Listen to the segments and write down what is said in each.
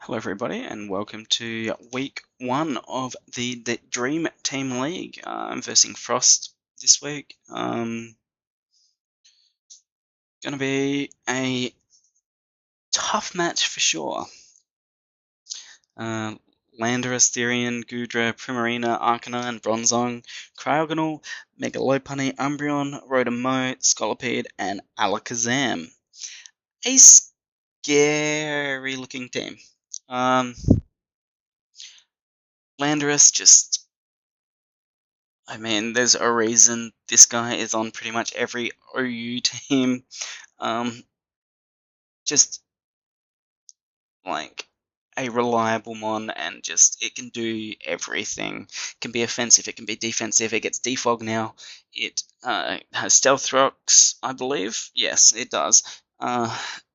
Hello everybody and welcome to week 1 of the Dream Team League. I'm versing Frost this week. Gonna be a tough match for sure. Landorus, Therian, Gudra, Primarina, Arcanine, Bronzong, Cryogonal, Megalopunny, Umbreon, Rotom-Mow, Scolipede, and Alakazam. A scary looking team. Landorus just... I mean, there's a reason this guy is on pretty much every OU team. Just like a reliable mon, and just it can do everything. It can be offensive, it can be defensive. It gets defog now. It has stealth rocks, I believe. Yes, it does.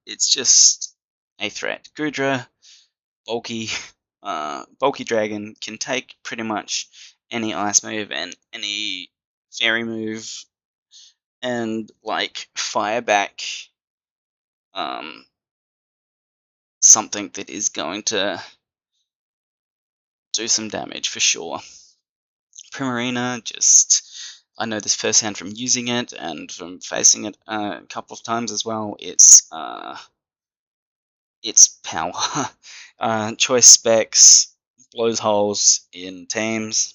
It's just a threat. Gudra, bulky dragon, can take pretty much any ice move and any fairy move and like fire back something that is going to do some damage for sure. Primarina, just I know this firsthand from using it and from facing it a couple of times as well. It's power. Choice specs, blows holes in teams.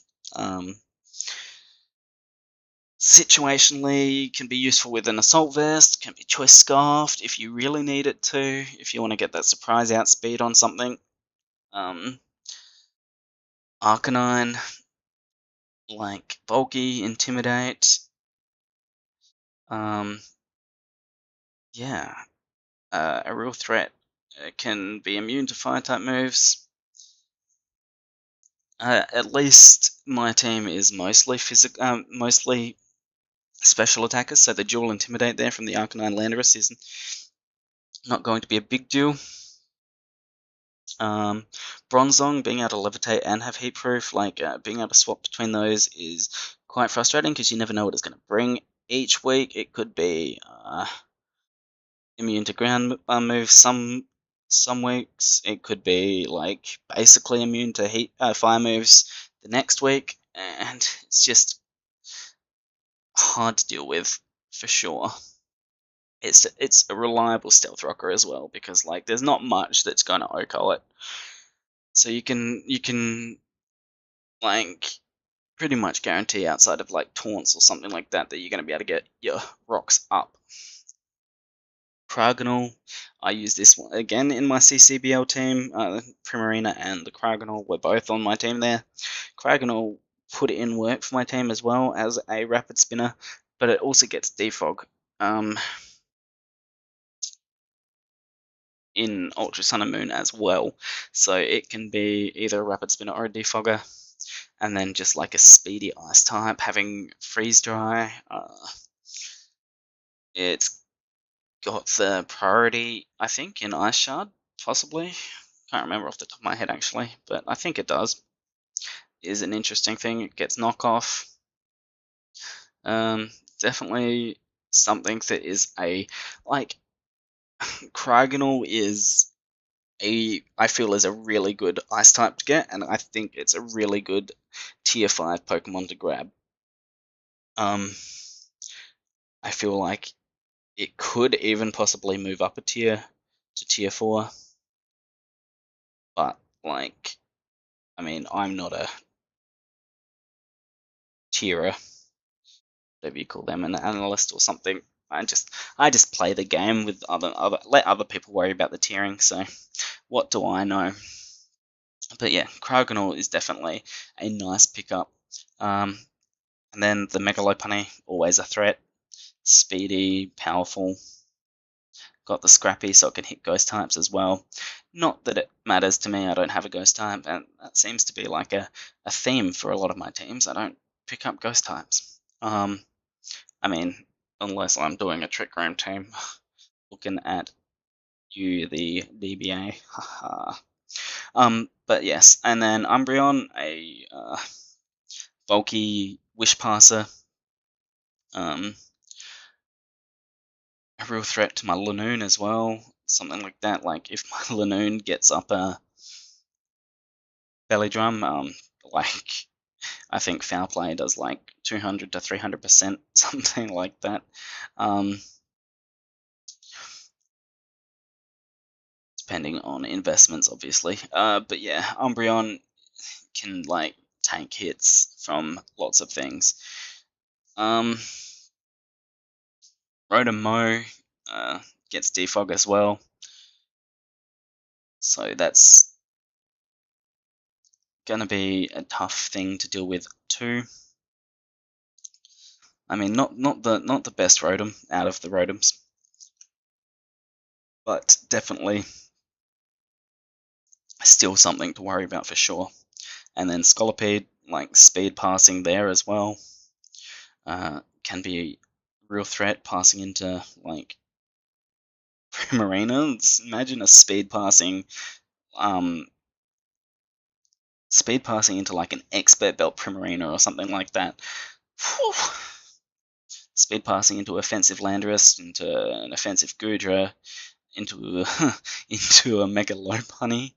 Situationally, can be useful with an assault vest, can be choice scarfed if you really need it to, if you want to get that surprise outspeed on something. Arcanine, like bulky, intimidate. Yeah, a real threat. It can be immune to fire type moves. At least my team is mostly mostly special attackers, so the dual intimidate there from the Arcanine Landorus is not going to be a big deal. Bronzong, being able to levitate and have heat proof, like being able to swap between those is quite frustrating because you never know what it's going to bring each week. It could be immune to ground moves some weeks. It could be like basically immune to heat fire moves the next week, and it's just hard to deal with for sure. It's a reliable stealth rocker as well, because like there's not much that's going to OHKO it. So you can like pretty much guarantee outside of like taunts or something like that you're going to be able to get your rocks up. Cryogonal, I use this one again in my CCBL team. Primarina and the Cryogonal were both on my team there. Cryogonal put in work for my team as well as a rapid spinner, but it also gets defog. In Ultra Sun and Moon as well, so it can be either a rapid spinner or a defogger, and then just like a speedy ice type having freeze dry. It's got the priority, I think, in Ice Shard, possibly. Can't remember off the top of my head actually, but I think it does. Is an interesting thing. It gets knockoff. Definitely something that is a like. Cryogonal is I feel is a really good ice type to get, and I think it's a really good tier 5 Pokemon to grab. I feel like it could even possibly move up a tier to tier 4, but like, I mean, I'm not a tierer, whatever you call them, an analyst or something. I just play the game with let other people worry about the tiering. So what do I know? But yeah, Cryogonal is definitely a nice pickup. And then the Megalopunny, always a threat. Speedy, powerful. Got the Scrappy, so it can hit ghost types as well. Not that it matters to me, I don't have a ghost type, and that seems to be like a theme for a lot of my teams. I don't pick up ghost types. I mean, unless I'm doing a Trick Room team. Looking at you, the DBA. But yes, and then Umbreon, a bulky Wish Passer. A real threat to my Lanoon as well. Something like that. Like if my Lanoon gets up a belly drum. Like I think foul play does like 200 to 300%, something like that. Depending on investments, obviously. But yeah, Umbreon can like tank hits from lots of things. Rotom gets defog as well, so that's gonna be a tough thing to deal with too. I mean, not the best Rotom out of the Rotoms, but definitely still something to worry about for sure. And then Scolipede, like speed passing there as well, can be a real threat passing into like Primarina. Imagine a speed passing into like an expert belt Primarina or something like that. Whew. Speed passing into offensive Landorus, into an offensive Goodra, into into a Mega Lopunny,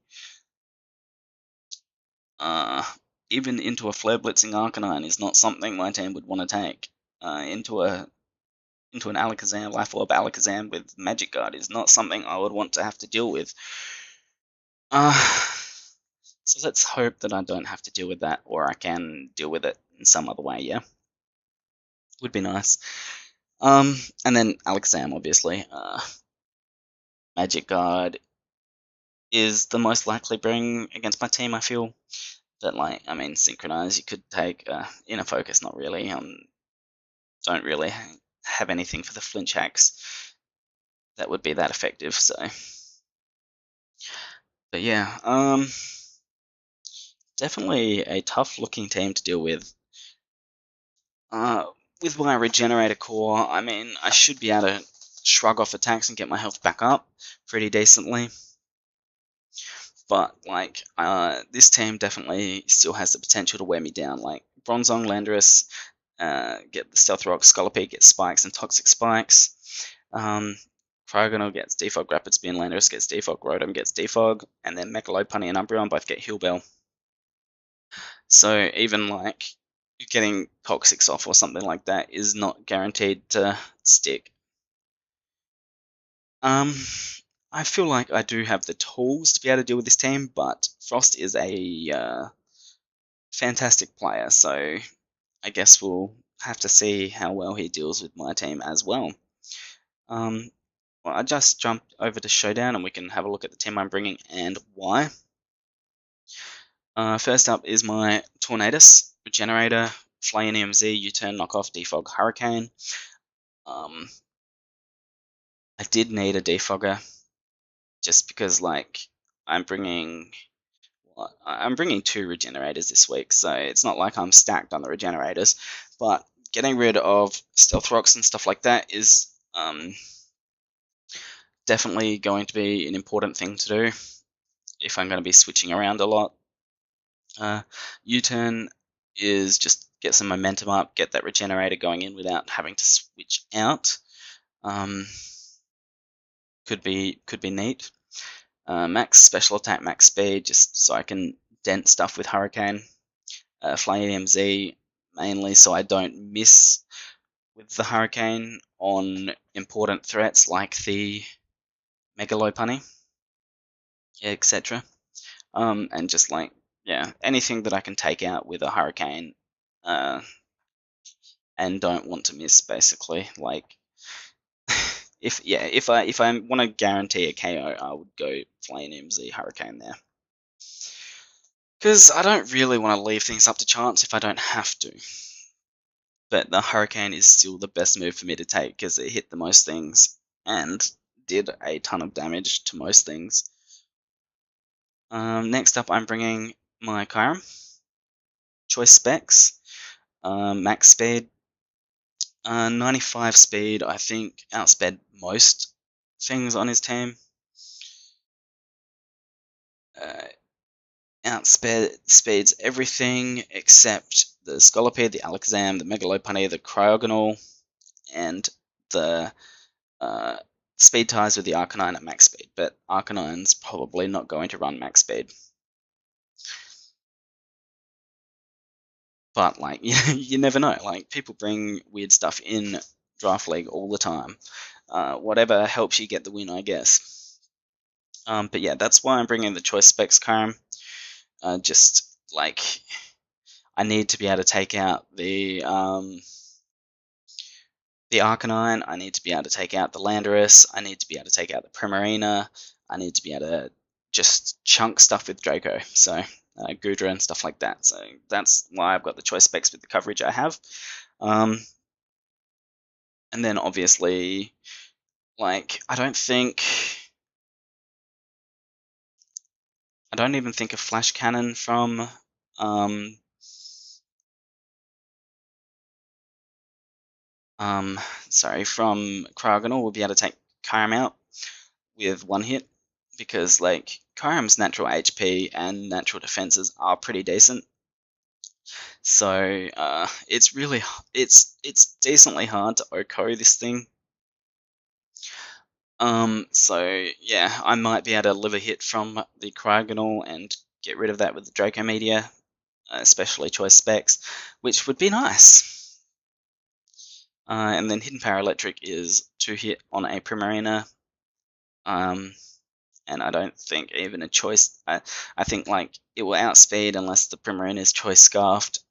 even into a Flare Blitzing Arcanine is not something my team would want to take. Into an Alakazam, Life Orb Alakazam with Magic Guard is not something I would want to have to deal with. So let's hope that I don't have to deal with that, or I can deal with it in some other way, yeah? Would be nice. And then Alakazam, obviously. Magic Guard is the most likely bring against my team, I feel. But, like, I mean, Synchronize, you could take Inner Focus, not really. Don't really have anything for the flinch hacks that would be that effective, so. But yeah, definitely a tough looking team to deal with. With my Regenerator core, I mean, I should be able to shrug off attacks and get my health back up pretty decently. But, like, this team definitely still has the potential to wear me down. Like, Bronzong, Landorus, get the Stealth Rock, Scolipede gets Spikes and Toxic Spikes. Cryogonal gets Defog, Rapid Spin, Landorus gets Defog, Rotom gets Defog, and then Megalopunny and Umbreon both get Heal Bell. So even, like, getting Toxics off or something like that is not guaranteed to stick. I feel like I do have the tools to be able to deal with this team, but Frost is a fantastic player, so I guess we'll have to see how well he deals with my team as well. Well, I just jumped over to Showdown and we can have a look at the team I'm bringing and why. First up is my Tornadus, Regenerator, Fly in EMZ, U-Turn, Knockoff, Defog, Hurricane. I did need a defogger just because, like, I'm bringing 2 regenerators this week, so it's not like I'm stacked on the regenerators. But getting rid of Stealth Rocks and stuff like that is definitely going to be an important thing to do if I'm going to be switching around a lot. U-Turn is just get some momentum up, get that regenerator going in without having to switch out. Could be neat. Max special attack, max speed, just so I can dent stuff with Hurricane. Fly EMZ mainly so I don't miss with the Hurricane on important threats like the Mega Lopunny, etc. And just, like, yeah, anything that I can take out with a Hurricane and don't want to miss, basically. Like, if I want to guarantee a KO, I would go Flame MZ Hurricane there. Because I don't really want to leave things up to chance if I don't have to. But the Hurricane is still the best move for me to take because it hit the most things and did a ton of damage to most things. Next up, I'm bringing my Kyurem. Choice specs. Max speed. 95 speed, I think, outsped most things on his team. Outspeeds everything except the Scolipede, the Alakazam, the Mega Lopunny, the Cryogonal, and the speed ties with the Arcanine at max speed. But Arcanine's probably not going to run max speed. But like you never know. Like people bring weird stuff in Draft League all the time. Whatever helps you get the win, I guess. But yeah, that's why I'm bringing the choice specs Karam. Just like I need to be able to take out the Arcanine, I need to be able to take out the Landorus, I need to be able to take out the Primarina, I need to be able to just chunk stuff with Draco, so Gudra and stuff like that. So that's why I've got the choice specs with the coverage I have. And then obviously, like, I don't even think a Flash Cannon from from Cryogonal will be able to take Kyurem out with one hit, because like Kyurem's natural HP and natural defenses are pretty decent. So it's decently hard to OHKO this thing. So yeah, I might be able to live a hit from the Cryogonal and get rid of that with the Draco Meteor, especially choice specs, which would be nice. And then Hidden Power Electric is 2-hit on a Primarina. And I don't think even a choice. I think like it will outspeed unless the Primarina is choice scarfed,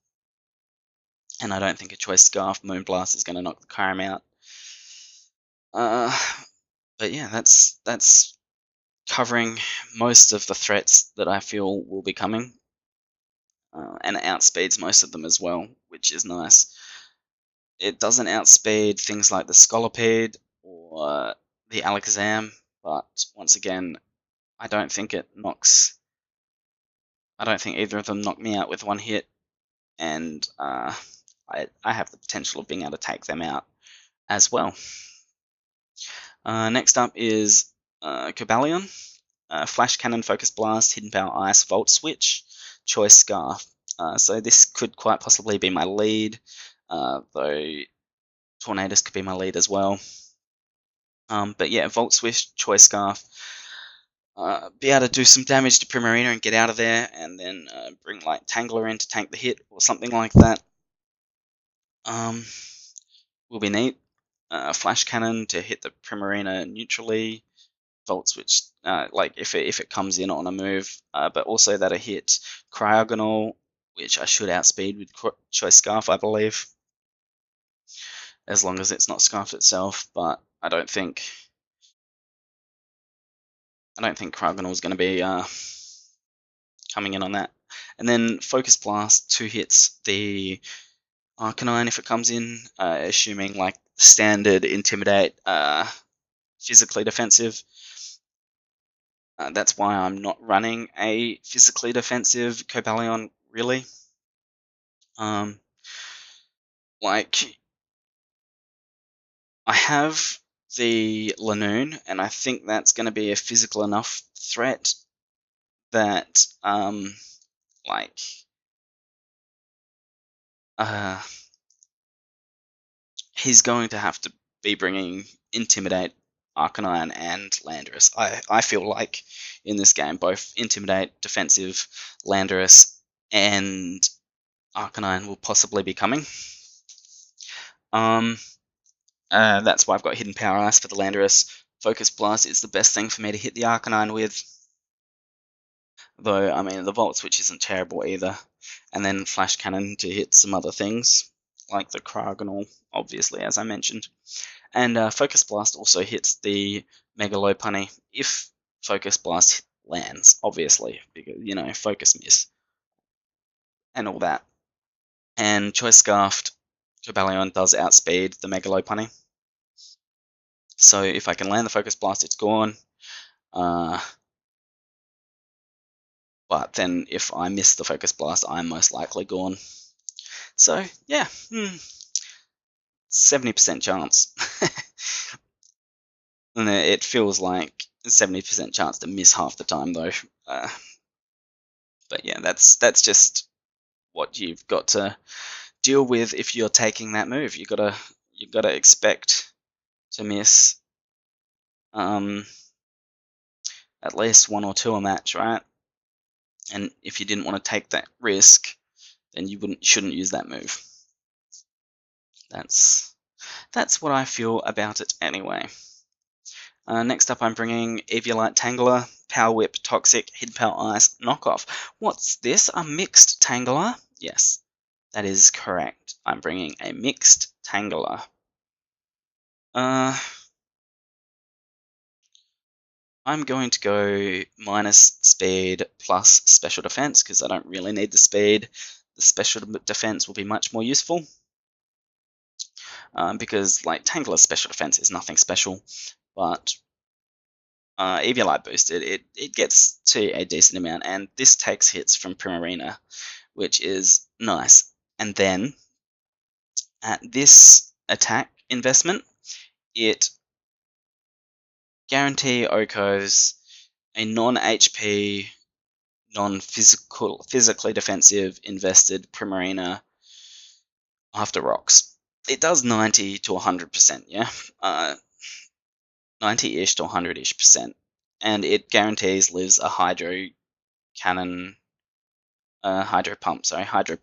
and I don't think a choice scarf Moonblast is going to knock the Kyurem out. But yeah, that's covering most of the threats that I feel will be coming, and it outspeeds most of them as well, which is nice. It doesn't outspeed things like the Scolipede or the Alakazam, but once again, I don't think either of them knock me out with one hit, and I have the potential of being able to take them out as well. Next up is Cobalion. Flash Cannon, Focus Blast, Hidden Power Ice, Volt Switch, Choice Scarf. So this could quite possibly be my lead, though Tornadus could be my lead as well. But yeah, Volt Switch, Choice Scarf. Be able to do some damage to Primarina and get out of there, and then bring like Tangler in to tank the hit or something like that. Will be neat. Flash Cannon to hit the Primarina neutrally. Volt Switch, like if it comes in on a move, but also that'll hit Cryogonal, which I should outspeed with Choice Scarf, I believe, as long as it's not scarfed itself. But I don't think Cryogonal is going to be coming in on that. And then Focus Blast 2 hits the Arcanine if it comes in, assuming like standard Intimidate, physically defensive. That's why I'm not running a physically defensive Cobalion, really. Like, I have the Lanoon, and I think that's going to be a physical enough threat that, like, he's going to have to be bringing Intimidate, Arcanine, and Landorus. I feel like in this game, both Intimidate, Defensive, Landorus, and Arcanine will possibly be coming. That's why I've got Hidden Power Ice for the Landorus. Focus Blast is the best thing for me to hit the Arcanine with. Though, I mean, the Volt Switch isn't terrible either. And then Flash Cannon to hit some other things, like the Cryogonal, obviously, as I mentioned. And Focus Blast also hits the Mega Lopunny if Focus Blast lands, obviously, because, you know, Focus Miss and all that. And Choice Scarfed Cobalion does outspeed the Mega Lopunny. So if I can land the Focus Blast, it's gone. But then if I miss the Focus Blast, I'm most likely gone. So yeah, 70% chance. And it feels like 70% chance to miss half the time though. But yeah, that's just what you've got to deal with if you're taking that move. You've got to expect to miss at least 1 or 2 a match, right? And if you didn't want to take that risk, then you shouldn't use that move. That's what I feel about it anyway. Next up, I'm bringing Eviolite Tangler, Power Whip, Toxic, Hidden Power Ice, Knockoff. What's this? A mixed Tangler? Yes, that is correct. I'm bringing a mixed Tangler. I'm going to go minus speed plus special defense because I don't really need the speed. The special defense will be much more useful. Because like Tangler's special defense is nothing special, but Eviolite boosted, it gets to a decent amount, and this takes hits from Primarina, which is nice. And then at this attack investment, it guarantee Okos a non-HP, physically defensive invested Primarina after rocks. It does 90 to 100%, yeah? 90-ish to 100-ish percent. And it guarantees lives a hydro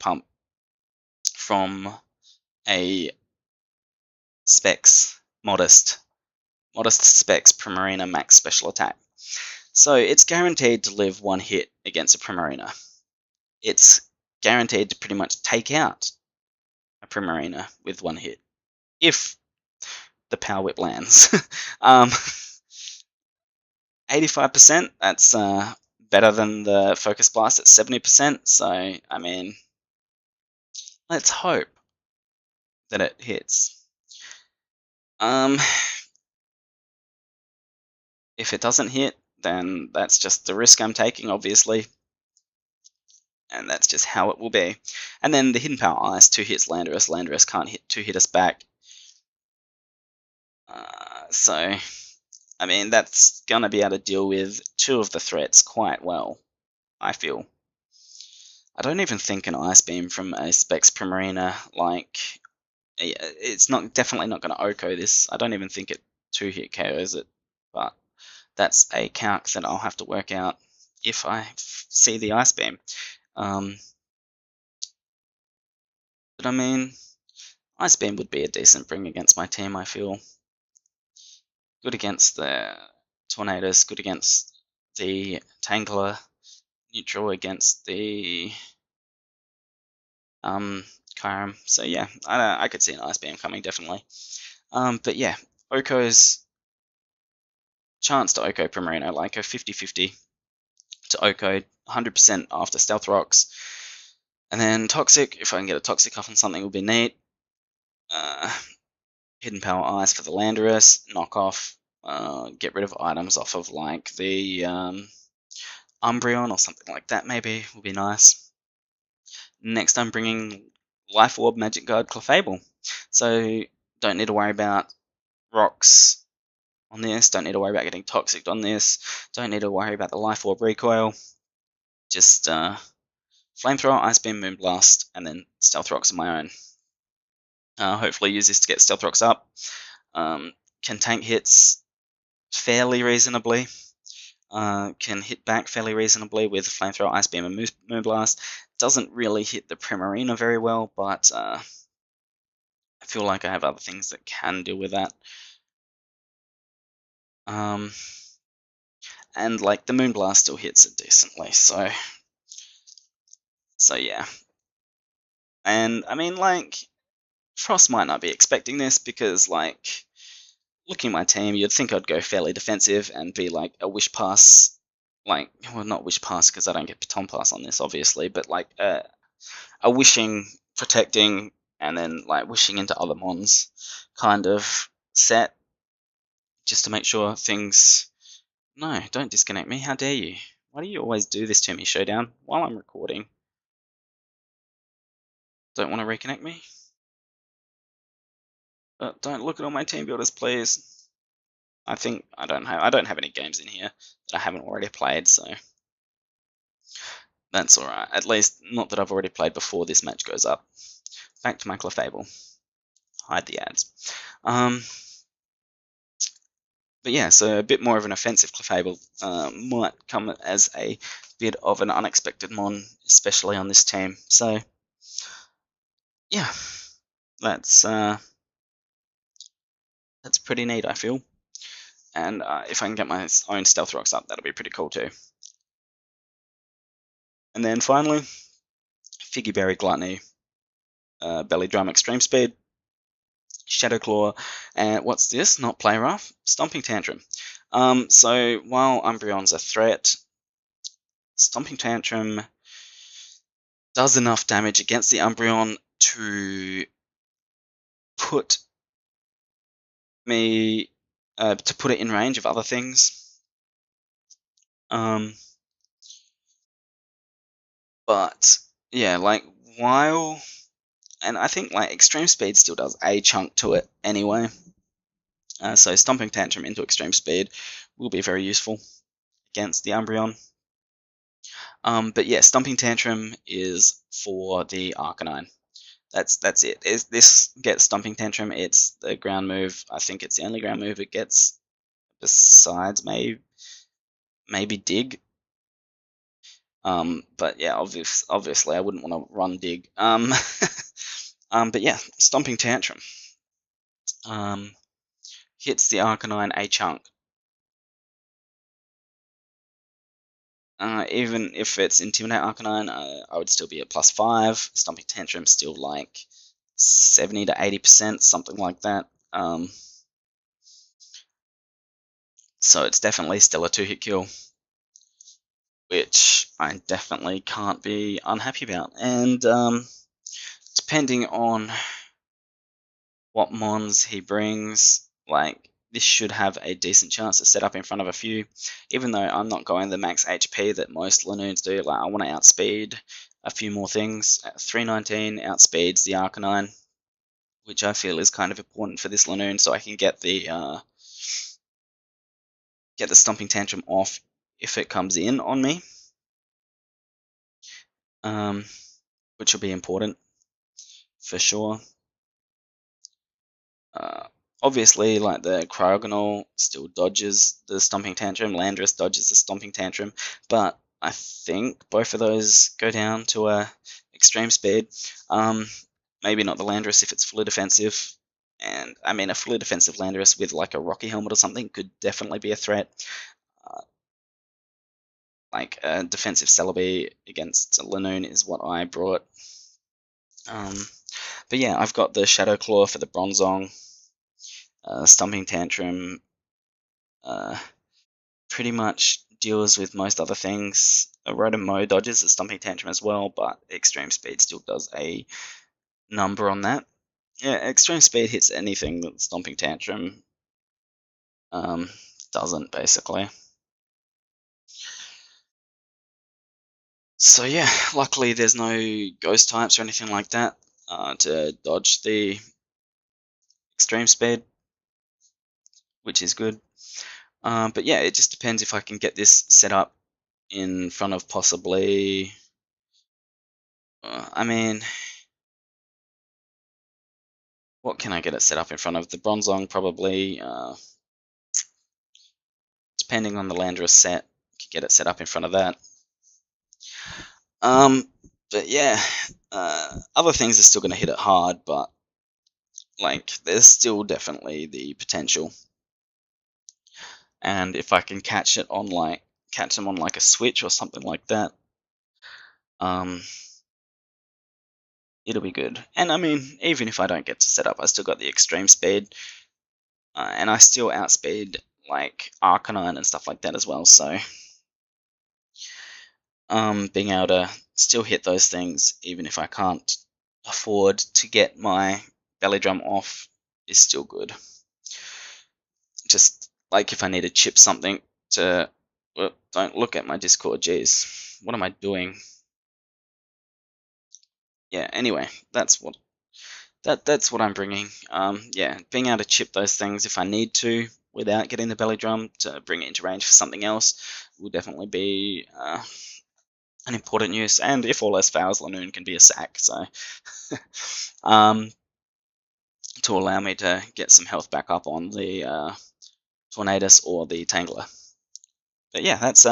pump from a specs, modest specs Primarina max special attack. So it's guaranteed to live one hit against a Primarina. It's guaranteed to pretty much take out a Primarina with one hit, if the Power Whip lands. 85%, that's better than the Focus Blast at 70%, so, I mean, let's hope that it hits. If it doesn't hit, then that's just the risk I'm taking, obviously. And that's just how it will be. And then the Hidden Power Ice, 2 hits Landorus. Landorus can't 2 hit us back. So, I mean, that's going to be able to deal with 2 of the threats quite well, I feel. I don't even think an Ice Beam from a Specs Primarina, like, it's definitely not going to Oko this. I don't even think it 2-hit KOs it, but that's a calc that I'll have to work out if I see the Ice Beam. But I mean, Ice Beam would be a decent bring against my team, I feel. Good against the Tornadus, good against the Tangler, neutral against the Kyurem. So yeah, I could see an Ice Beam coming, definitely. But yeah, Oko's chance to Oko Primarina, like a 50-50 to Oko, 100% after Stealth Rocks. And then Toxic, if I can get a Toxic off on something, would be neat. Hidden Power Ice for the Landorus, Knockoff, get rid of items off of like the Umbreon or something like that maybe, would be nice. Next I'm bringing Life Orb, Magic Guard, Clefable. So don't need to worry about rocks on this, don't need to worry about getting Toxic on this, don't need to worry about the Life Orb recoil. Just Flamethrower, Ice Beam, Moonblast, and then Stealth Rocks on my own. Hopefully use this to get Stealth Rocks up. Can tank hits fairly reasonably. Can hit back fairly reasonably with Flamethrower, Ice Beam, and Moonblast. Doesn't really hit the Primarina very well, but I feel like I have other things that can deal with that. And like the Moonblast still hits it decently, so yeah. And I mean, like, Frost might not be expecting this because, like, looking at my team, you'd think I'd go fairly defensive and be like a Wish Pass, like, well, not Wish Pass because I don't get Baton Pass on this, obviously, but like a wishing, protecting, and then like wishing into other mons kind of set, just to make sure things. No, don't disconnect me. How dare you? Why do you always do this to me, Showdown, while I'm recording? Don't want to reconnect me? But don't look at all my team builders, please. I think I don't have any games in here that I haven't already played, so that's alright. At least not that I've already played before this match goes up. Back to my Clefable. Hide the ads. But yeah, so a bit more of an offensive Clefable might come as a bit of an unexpected mon, especially on this team. So yeah, that's pretty neat, I feel. And if I can get my own stealth rocks up, that'll be pretty cool too. And then finally, Figgyberry Gluttony, Belly Drum Extreme Speed, Shadow Claw, and what's this? Not Play Rough? Stomping Tantrum. So while Umbreon's a threat, Stomping Tantrum does enough damage against the Umbreon to put me to put it in range of other things. But yeah, like while, and I think like Extreme Speed still does a chunk to it anyway. So Stomping Tantrum into Extreme Speed will be very useful against the Umbreon. But yeah, Stomping Tantrum is for the Arcanine. That's it. This gets Stomping Tantrum. It's the ground move. I think it's the only ground move it gets, besides maybe Dig. But yeah, obviously I wouldn't want to run Dig. But yeah, Stomping Tantrum hits the Arcanine a chunk. Even if it's Intimidate Arcanine, I would still be at +5. Stomping Tantrum still like 70 to 80%, something like that. So it's definitely still a 2-hit kill, which I definitely can't be unhappy about. And depending on what mons he brings, like this should have a decent chance to set up in front of a few, even though I'm not going the max HP that most Lanoons do. Like I want to outspeed a few more things. 319 outspeeds the Arcanine, which I feel is kind of important for this Lanoon, so I can get the Stomping Tantrum off if it comes in on me, which will be important for sure. Obviously, like the Cryogonal still dodges the Stomping Tantrum, Landorus dodges the Stomping Tantrum, but I think both of those go down to a Extreme Speed. Maybe not the Landorus if it's fully defensive, and I mean a fully defensive Landorus with like a Rocky Helmet or something could definitely be a threat. Like a defensive Celebi against Lanoon is what I brought. But yeah, I've got the Shadow Claw for the Bronzong. Stomping Tantrum pretty much deals with most other things. Rotom dodges the Stomping Tantrum as well, but Extreme Speed still does a number on that. Yeah, Extreme Speed hits anything that Stomping Tantrum doesn't, basically. So yeah, luckily there's no ghost types or anything like that to dodge the Extreme Speed, which is good. But yeah, it just depends if I can get this set up in front of possibly... I mean... What can I get it set up in front of? The Bronzong, probably. Depending on the Landorus set, can get it set up in front of that. But yeah, other things are still going to hit it hard, but like there's still definitely the potential. And if I can catch them on like a switch or something like that, it'll be good. And I mean, even if I don't get to set up, I still got the Extreme Speed, and I still outspeed like Arcanine and stuff like that as well. So being able to still hit those things, even if I can't afford to get my belly drum off, is still good. Just like if I need to chip something to... Well, don't look at my Discord, jeez. What am I doing? Yeah, anyway, that's what I'm bringing. Yeah, being able to chip those things if I need to without getting the belly drum to bring it into range for something else will definitely be an important use. And if all else fails, Lanoon can be a sack, so to allow me to get some health back up on the Tornadus or the Tangler. But yeah, that's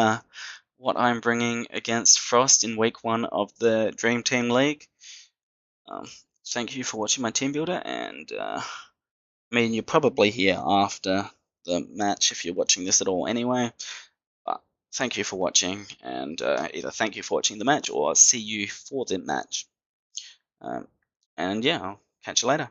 what I'm bringing against Frost in week 1 of the Dream Team League. Thank you for watching my team builder, and I mean, you're probably here after the match if you're watching this at all anyway. But thank you for watching, and either thank you for watching the match or see you for the match. And yeah, I'll catch you later.